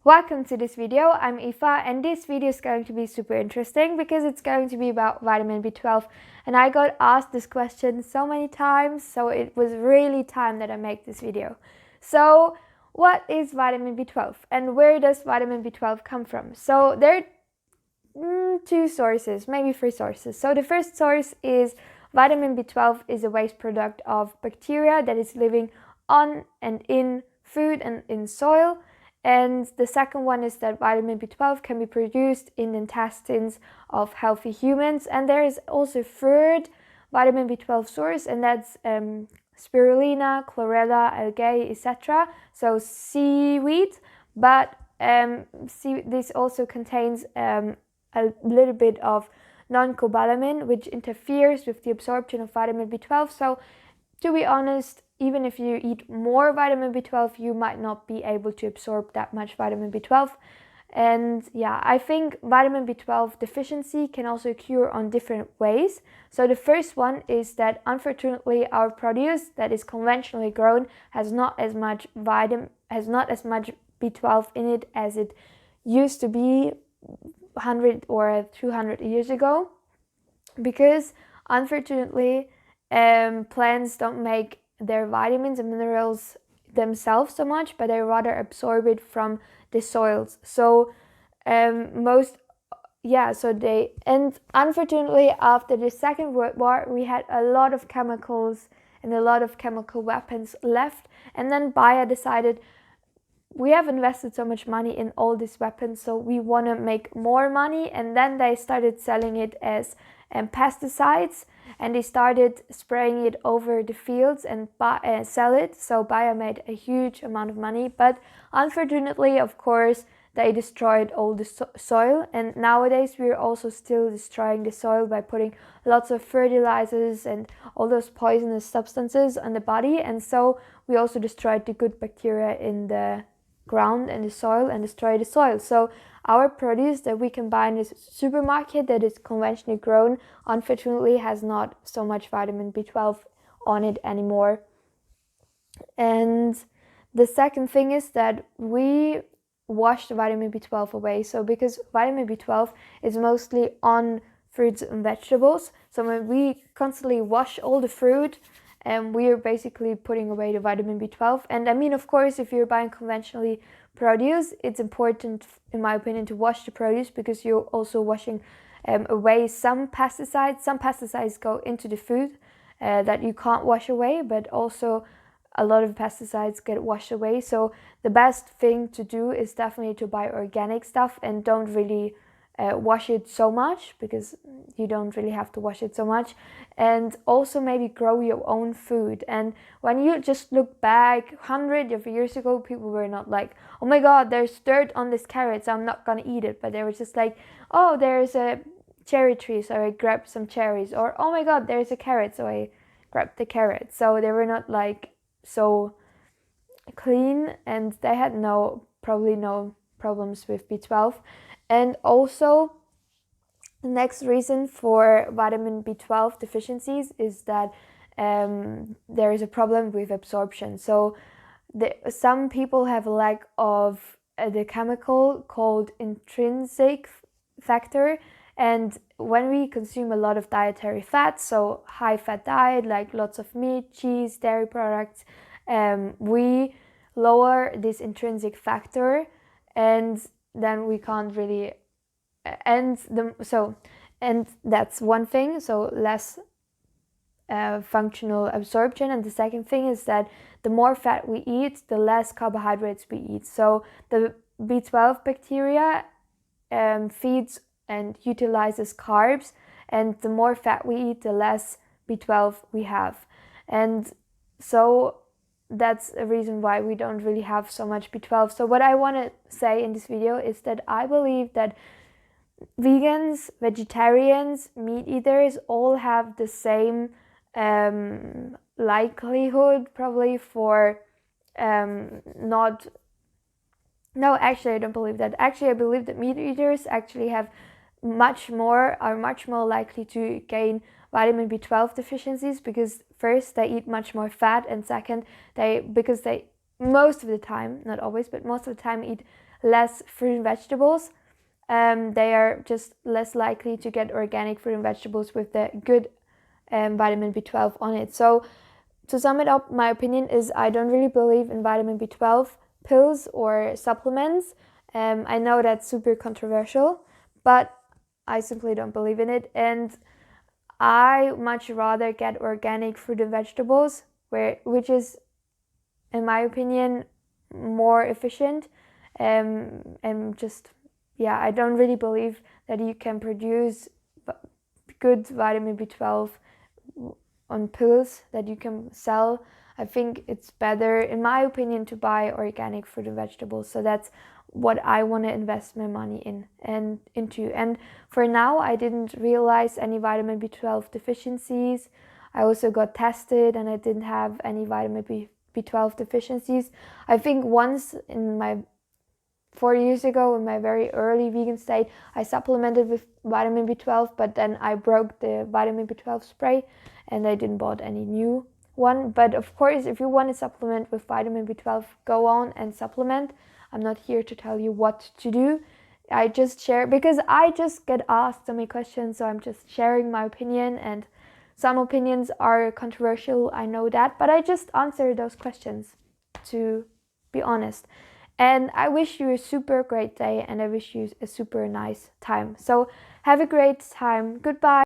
Welcome to this video. I'm Aoife, and this video is going to be super interesting because it's going to be about vitamin B12, and I got asked this question so many times, so it was really time that I make this video. So what is vitamin B12 and where does vitamin B12 come from? So there are two sources, maybe three sources. So the first source is vitamin B12 is a waste product of bacteria that is living on and in food and in soil. And the second one is that vitamin B12 can be produced in the intestines of healthy humans. And there is also a third vitamin B12 source, and that's spirulina, chlorella, algae, etc. So seaweed, but this also contains a little bit of non-cobalamin, which interferes with the absorption of vitamin B12. So to be honest, even if you eat more vitamin B12, you might not be able to absorb that much vitamin B12. And yeah, I think vitamin B12 deficiency can also occur on different ways. So the first one is that unfortunately our produce that is conventionally grown has not as much B12 in it as it used to be 100 or 200 years ago, because unfortunately plants don't make their vitamins and minerals themselves so much, but they rather absorb it from the soils. So unfortunately after the Second World War we had a lot of chemicals and a lot of chemical weapons left, and then Bayer decided, we have invested so much money in all these weapons, so we want to make more money, and then they started selling it as pesticides, and they started spraying it over the fields and sell it. So Bayer made a huge amount of money, but unfortunately, of course, they destroyed all the soil, and nowadays we're also still destroying the soil by putting lots of fertilizers and all those poisonous substances on the body, and so we also destroyed the good bacteria in the ground and the soil and destroy the soil. So our produce that we can buy in the supermarket that is conventionally grown unfortunately has not so much vitamin B12 on it anymore. And the second thing is that we wash the vitamin B12 away. So because vitamin B12 is mostly on fruits and vegetables, so when we constantly wash all the fruit, and we are basically putting away the vitamin B12. And I mean, of course, if you're buying conventionally produce, it's important, in my opinion, to wash the produce, because you're also washing away some pesticides. Some pesticides go into the food that you can't wash away, but also a lot of pesticides get washed away. So the best thing to do is definitely to buy organic stuff and don't really wash it so much, because you don't really have to wash it so much. And also maybe grow your own food. And when you just look back 100 of years ago, people were not like, oh my god, there's dirt on this carrot, so I'm not gonna eat it. But they were just like, oh, there's a cherry tree, so I grabbed some cherries. Or oh my god, there's a carrot, so I grabbed the carrot. So they were not like so clean, and they had probably no problems with B12. And also, the next reason for vitamin B12 deficiencies is that there is a problem with absorption. So some people have a lack of the chemical called intrinsic factor, and when we consume a lot of dietary fat, so high fat diet like lots of meat, cheese, dairy products, we lower this intrinsic factor, and then we can't really and that's one thing, so less functional absorption. And the second thing is that the more fat we eat, the less carbohydrates we eat. So the B12 bacteria feeds and utilizes carbs, and the more fat we eat, the less B12 we have. And so that's a reason why we don't really have so much B12. So what I want to say in this video is that I believe that vegans, vegetarians, meat eaters all have the same likelihood probably for not... No, actually I don't believe that. Actually I believe that meat eaters actually are much more likely to gain vitamin B12 deficiencies, because first, they eat much more fat, and second, because they most of the time, not always, but most of the time eat less fruit and vegetables, they are just less likely to get organic fruit and vegetables with the good vitamin B12 on it. So to sum it up, my opinion is I don't really believe in vitamin B12 pills or supplements. I know that's super controversial, but I simply don't believe in it, and I much rather get organic fruit and vegetables, which is, in my opinion, more efficient. And just, yeah, I don't really believe that you can produce good vitamin B12 on pills that you can sell. I think it's better, in my opinion, to buy organic fruit and vegetables. So that's what I want to invest my money in and into. And for now, I didn't realize any vitamin B12 deficiencies. I also got tested and I didn't have any vitamin B12 deficiencies. I think once in my 4 years ago, in my very early vegan state, I supplemented with vitamin B12, but then I broke the vitamin B12 spray and I didn't bought any new one. But of course, if you want to supplement with vitamin B12, go on and supplement. I'm not here to tell you what to do. I just share, because I just get asked so many questions, so I'm just sharing my opinion, and some opinions are controversial, I know that, but I just answer those questions, to be honest. And I wish you a super great day, and I wish you a super nice time. So have a great time. Goodbye.